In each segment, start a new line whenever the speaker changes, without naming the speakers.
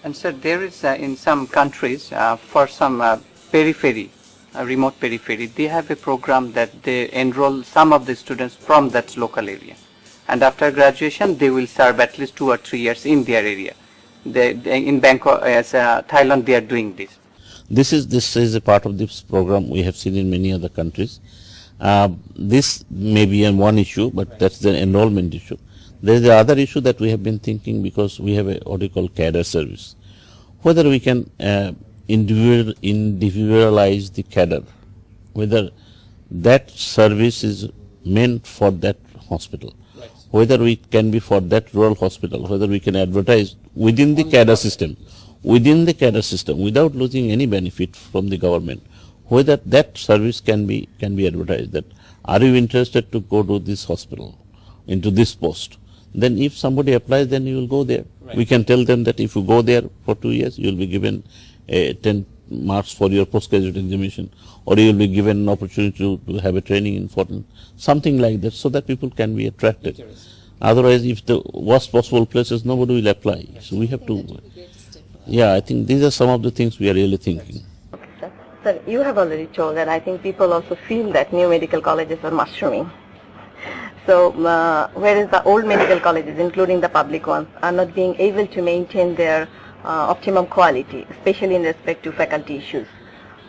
And sir, there is in some countries for some periphery, remote periphery, they have a program that they enroll some of the students from that local area, and after graduation they will serve at least 2 or 3 years in their area. In Bangkok, as Thailand, they are doing this.
This is a part of this program we have seen in many other countries. This may be one issue, but that's the enrollment issue. There is the other issue that we have been thinking, because we have a what we call cadre service, whether we can individualize the cadre, whether that service is meant for that hospital, right, whether we can be for that rural hospital, whether we can advertise within the cadre system, without losing any benefit from the government, whether that service can be advertised, that are you interested to go to this hospital, into this post. Then if somebody applies, then you will go there. Right. We can tell them that if you go there for 2 years, you will be given 10 marks for your postgraduate examination, or you will be given an opportunity to have a training in foreign, something like that, so that people can be attracted. Otherwise, if the worst possible places, nobody will apply. So we have to, I think these are some of the things we are really thinking.
Okay, sir. Sir, you have already told that I think people also feel that new medical colleges are mushrooming. So, whereas the old medical colleges, including the public ones, are not being able to maintain their optimum quality, especially in respect to faculty issues.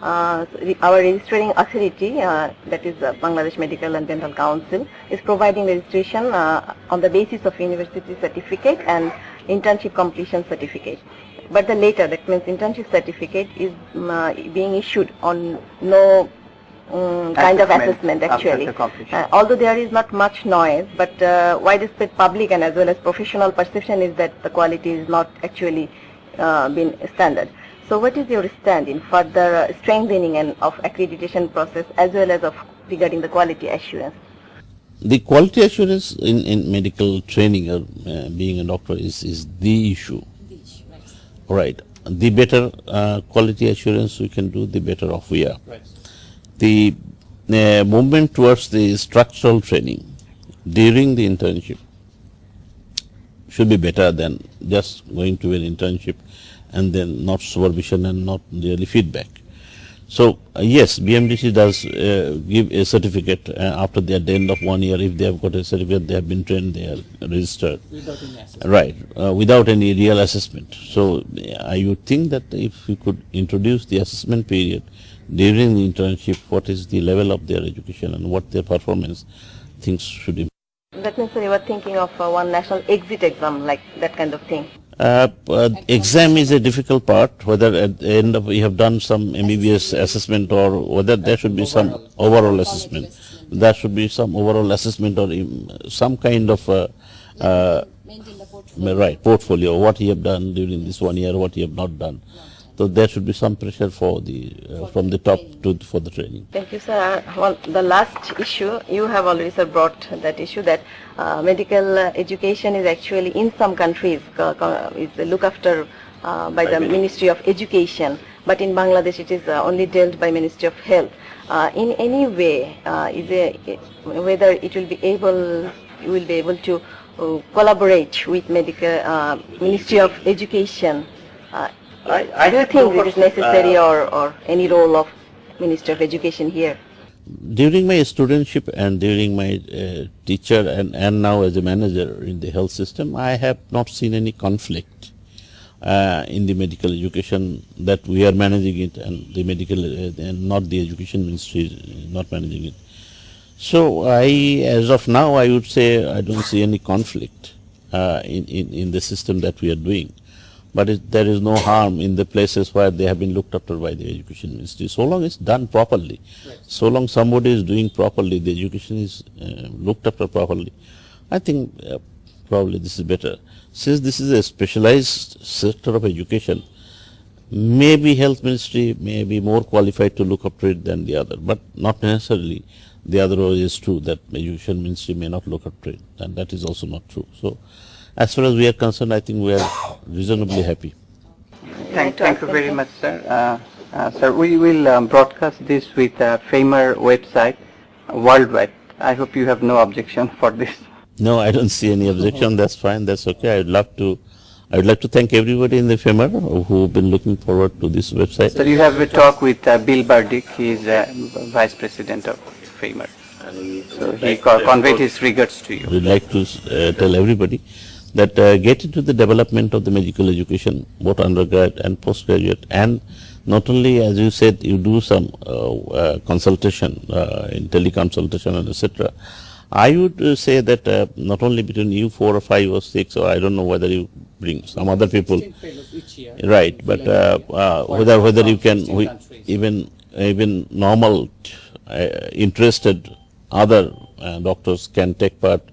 Our registering authority, that is Bangladesh Medical and Dental Council, is providing registration on the basis of university certificate and internship completion certificate. But the later, that means internship certificate, is being issued on no kind of assessment actually. Although there is not much noise, but widespread public and as well as professional perception is that the quality is not actually been standard. So what is your stand in further strengthening of accreditation process as well as of regarding the quality assurance?
The quality assurance in medical training or being a doctor is the issue. Right. The better quality assurance we can do, the better off we are. Right. The movement towards the structural training during the internship should be better than just going to an internship and then not supervision and not really feedback. So yes, BMDC does give a certificate after the end of 1 year. If they have got a certificate, they have been trained, they are registered. Without any assessment. Right, without any real assessment. So I would think that if we could introduce the assessment period during the internship, what is the level of their education and what their performance, things should improve.
That means you were thinking of one national exit exam, like that kind of thing.
Exam is a difficult part, whether at the end of we have done some MBBS assessment or whether there should be some overall assessment. There should be some overall assessment or some kind of portfolio, what you have done during this 1 year, what you have not done. So there should be some pressure for the from the top for the training.
Thank you, sir. The last issue, you have already brought that issue that medical education is actually in some countries is looked after by the Ministry of Education, but in Bangladesh it is only dealt by Ministry of Health. In any way, whether it will be able, you will be able to collaborate with medical Ministry of Education. Do you think it is necessary or any role of Minister of Education here?
During my studentship and during my teacher and now as a manager in the health system, I have not seen any conflict in the medical education that we are managing it and the medical and not the education ministry is not managing it. So as of now, I would say I don't see any conflict in the system that we are doing. But there is no harm in the places where they have been looked after by the education ministry. So long it's done properly, right. So long somebody is doing properly, the education is looked after properly, I think probably this is better. Since this is a specialized sector of education, maybe health ministry may be more qualified to look after it than the other, but not necessarily the other way is true, that education ministry may not look after it, and that is also not true. So as far as we are concerned, I think we are reasonably happy.
Thank you very much, sir. Sir, we will broadcast this with FAIMER website worldwide. I hope you have no objection for this.
No, I don't see any objection. That's fine. That's okay. I'd love to I would like to thank everybody in the FAIMER who have been looking forward to this website.
So you have a talk with Bill Burdick. He is Vice President of FAIMER. So he conveyed his regards to you.
I would like to tell everybody that get into the development of the medical education, both undergrad and postgraduate, and not only, as you said, you do some consultation in teleconsultation and etc. I would say that not only between you 4 or 5 or 6, or I don't know whether you bring some other people, right? But whether you can even normal interested other doctors can take part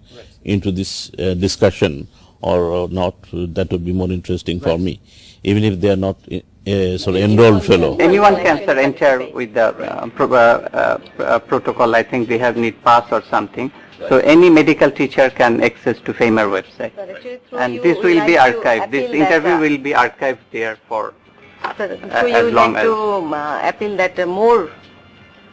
into this discussion or not, that would be more interesting for me, even if they are not sort of enrolled fellow.
Anyone can enter with the protocol. I think they have need pass or something. So any medical teacher can access to FAIMER website. And this will be archived. This interview will be archived there for as long as.
Appeal that more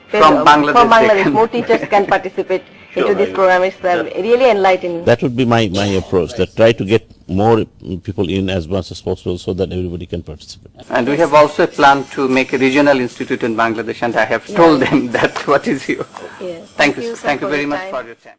From Bangladesh,
more teachers can participate into this program. It's really enlightening.
That would be my approach, that try to get more people in as much as possible so that everybody can participate.
And we have also planned to make a regional institute in Bangladesh, and I have told them that what is you.
Yes.
Thank you very much for your time.